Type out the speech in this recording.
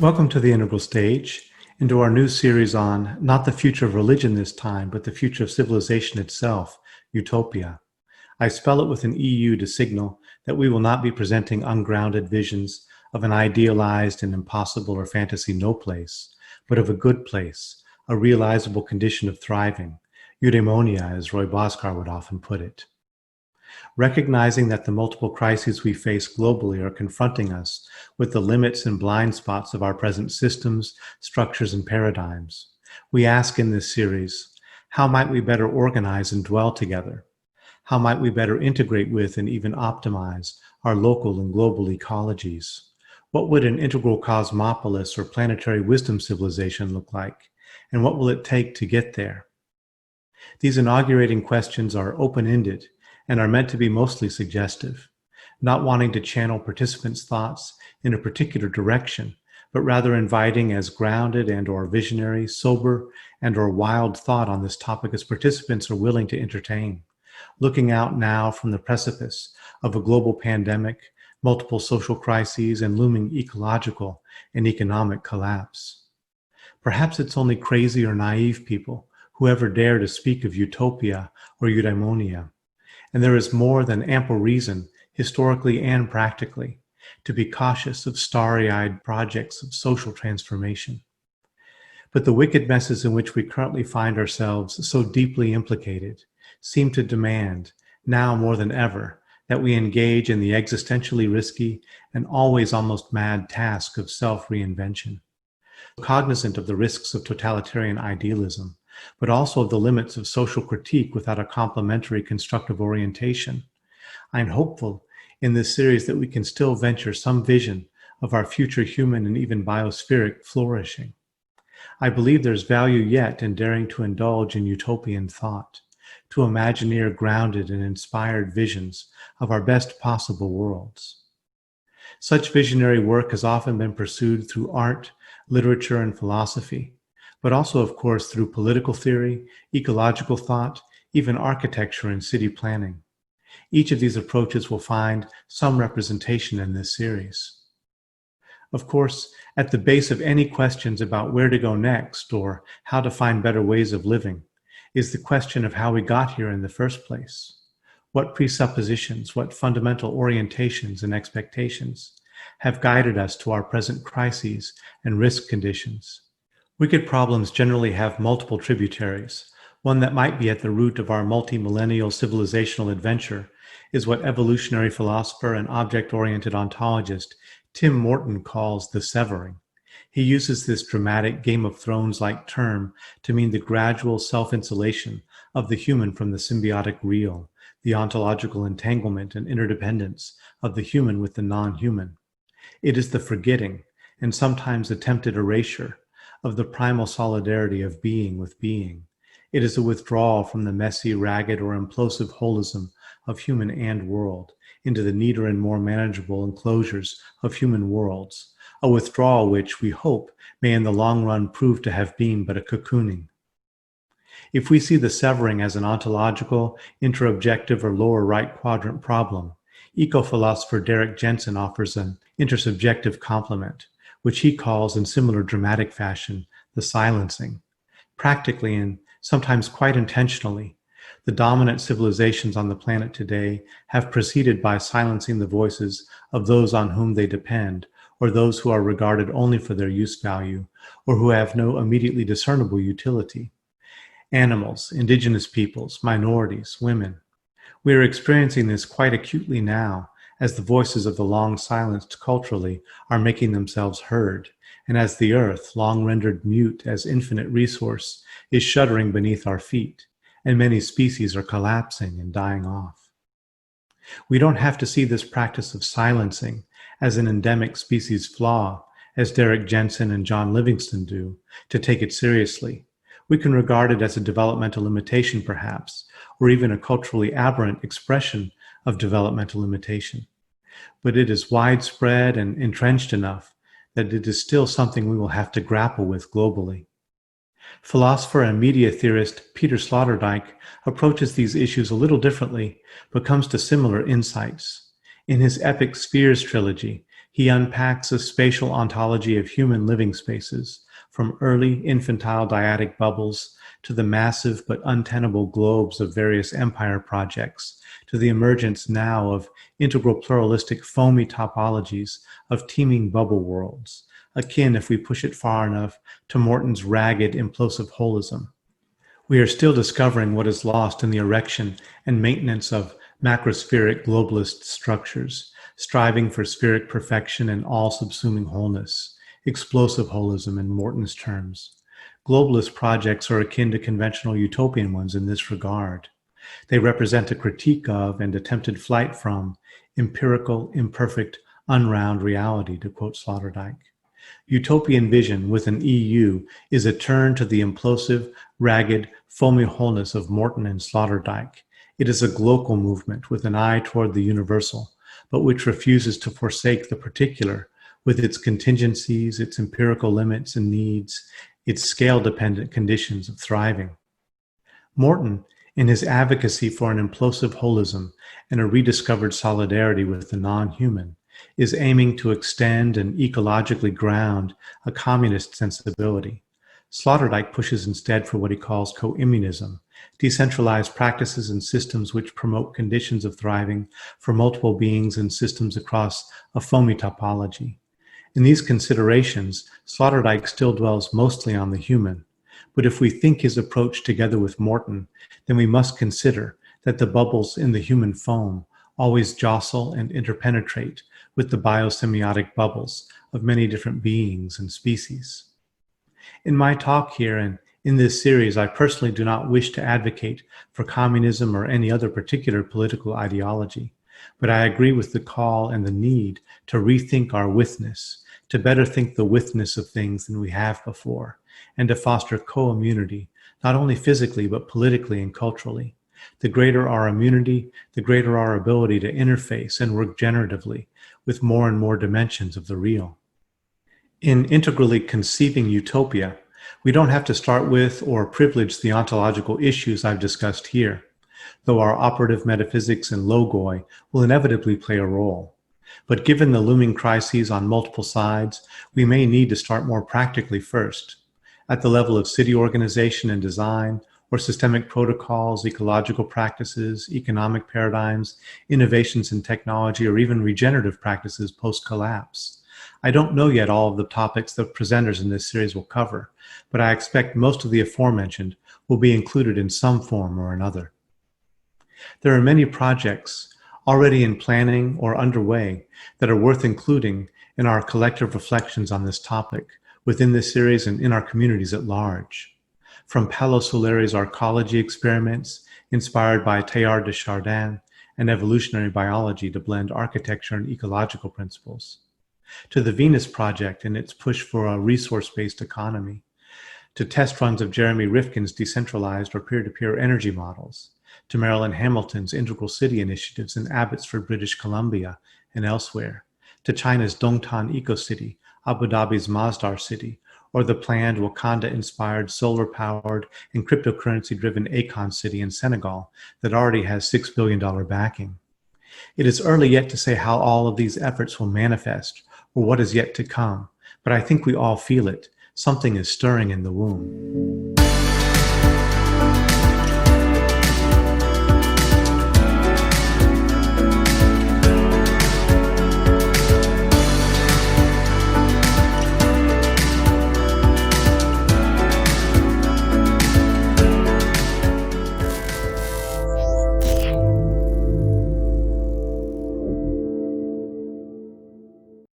Welcome to the Integral Stage, into our new series on not the future of religion this time, but the future of civilization itself, Utopia. I spell it with an EU to signal that we will not be presenting ungrounded visions of an idealized and impossible or fantasy no place, but of a good place, a realizable condition of thriving, eudaimonia, as Roy Bhaskar would often put it. Recognizing that the multiple crises we face globally are confronting us with the limits and blind spots of our present systems, structures, and paradigms, we ask in this series, how might we better organize and dwell together? How might we better integrate with and even optimize our local and global ecologies? What would an integral kosmopolis or planetary wisdom civilization look like? And what will it take to get there? These inaugurating questions are open-ended and are meant to be mostly suggestive, not wanting to channel participants' thoughts in a particular direction, but rather inviting as grounded and or visionary, sober, and or wild thought on this topic as participants are willing to entertain, looking out now from the precipice of a global pandemic, multiple social crises, and looming ecological and economic collapse. Perhaps it's only crazy or naive people who ever dare to speak of utopia or eudaimonia. And there is more than ample reason, historically and practically, to be cautious of starry-eyed projects of social transformation. But the wicked messes in which we currently find ourselves so deeply implicated seem to demand, now more than ever, that we engage in the existentially risky and always almost mad task of self-reinvention. Cognizant of the risks of totalitarian idealism, but also of the limits of social critique without a complementary constructive orientation, I'm hopeful in this series that we can still venture some vision of our future human and even biospheric flourishing. I believe there's value yet in daring to indulge in utopian thought, to imagineer grounded and inspired visions of our best possible worlds. Such visionary work has often been pursued through art, literature, and philosophy, but also, of course, through political theory, ecological thought, even architecture and city planning. Each of these approaches will find some representation in this series. Of course, at the base of any questions about where to go next or how to find better ways of living is the question of how we got here in the first place. What presuppositions, what fundamental orientations and expectations have guided us to our present crises and risk conditions? Wicked problems generally have multiple tributaries. One that might be at the root of our multi-millennial civilizational adventure is what evolutionary philosopher and object-oriented ontologist Tim Morton calls the severing. He uses this dramatic Game of Thrones-like term to mean the gradual self-insulation of the human from the symbiotic real, the ontological entanglement and interdependence of the human with the non-human. It is the forgetting, and sometimes attempted erasure, of the primal solidarity of being with being. It is a withdrawal from the messy, ragged, or implosive holism of human and world into the neater and more manageable enclosures of human worlds, a withdrawal which we hope may in the long run prove to have been but a cocooning. If we see the severing as an ontological, interobjective, or lower right quadrant problem, eco-philosopher Derrick Jensen offers an intersubjective complement, which he calls in similar dramatic fashion, the silencing. Practically and sometimes quite intentionally, the dominant civilizations on the planet today have proceeded by silencing the voices of those on whom they depend, or those who are regarded only for their use value, or who have no immediately discernible utility. Animals, indigenous peoples, minorities, women. We are experiencing this quite acutely now, as the voices of the long silenced culturally are making themselves heard, and as the earth, long rendered mute as infinite resource, is shuddering beneath our feet, and many species are collapsing and dying off. We don't have to see this practice of silencing as an endemic species flaw, as Derrick Jensen and John Livingston do, to take it seriously. We can regard it as a developmental limitation, perhaps, or even a culturally aberrant expression of developmental limitation. But it is widespread and entrenched enough that it is still something we will have to grapple with globally. Philosopher and media theorist Peter Sloterdijk approaches these issues a little differently, but comes to similar insights. In his epic Spheres trilogy, He unpacks a spatial ontology of human living spaces, from early infantile dyadic bubbles to the massive but untenable globes of various empire projects, to the emergence now of integral pluralistic foamy topologies of teeming bubble worlds, akin, if we push it far enough, to Morton's ragged implosive holism. We are still discovering what is lost in the erection and maintenance of macrospheric globalist structures, striving for spheric perfection and all-subsuming wholeness, explosive holism in Morton's terms. Globalist projects are akin to conventional utopian ones in this regard. They represent a critique of and attempted flight from empirical, imperfect, unround reality, to quote Sloterdijk. Utopian vision with an EU is a turn to the implosive, ragged, foamy wholeness of Morton and Sloterdijk. It is a global movement with an eye toward the universal, but which refuses to forsake the particular with its contingencies, its empirical limits and needs, its scale-dependent conditions of thriving. Morton, in his advocacy for an implosive holism and a rediscovered solidarity with the non-human, is aiming to extend and ecologically ground a communist sensibility. Sloterdijk pushes instead for what he calls co-immunism, decentralized practices and systems which promote conditions of thriving for multiple beings and systems across a foamy topology. In these considerations, Sloterdijk still dwells mostly on the human, but if we think his approach together with Morton, then we must consider that the bubbles in the human foam always jostle and interpenetrate with the biosemiotic bubbles of many different beings and species. In my talk here and in this series, I personally do not wish to advocate for communism or any other particular political ideology, but I agree with the call and the need to rethink our withness, to better think the withness of things than we have before, and to foster co-immunity, not only physically, but politically and culturally. The greater our immunity, the greater our ability to interface and work generatively with more and more dimensions of the real. In integrally conceiving utopia, we don't have to start with or privilege the ontological issues I've discussed here, though our operative metaphysics and logoi will inevitably play a role. But given the looming crises on multiple sides, we may need to start more practically first, at the level of city organization and design, or systemic protocols, ecological practices, economic paradigms, innovations in technology, or even regenerative practices post-collapse. I don't know yet all of the topics that presenters in this series will cover, but I expect most of the aforementioned will be included in some form or another. There are many projects already in planning or underway that are worth including in our collective reflections on this topic within this series and in our communities at large. From Paolo Soleri's arcology experiments, inspired by Teilhard de Chardin and evolutionary biology to blend architecture and ecological principles, to the Venus Project and its push for a resource-based economy, to test runs of Jeremy Rifkin's decentralized or peer-to-peer energy models, to Marilyn Hamilton's integral city initiatives in Abbotsford, British Columbia, and elsewhere, to China's Dongtan Eco-City, Abu Dhabi's Masdar City, or the planned Wakanda-inspired solar-powered and cryptocurrency-driven Akon City in Senegal that already has $6 billion backing. It is early yet to say how all of these efforts will manifest or what is yet to come, but I think we all feel it. Something is stirring in the womb.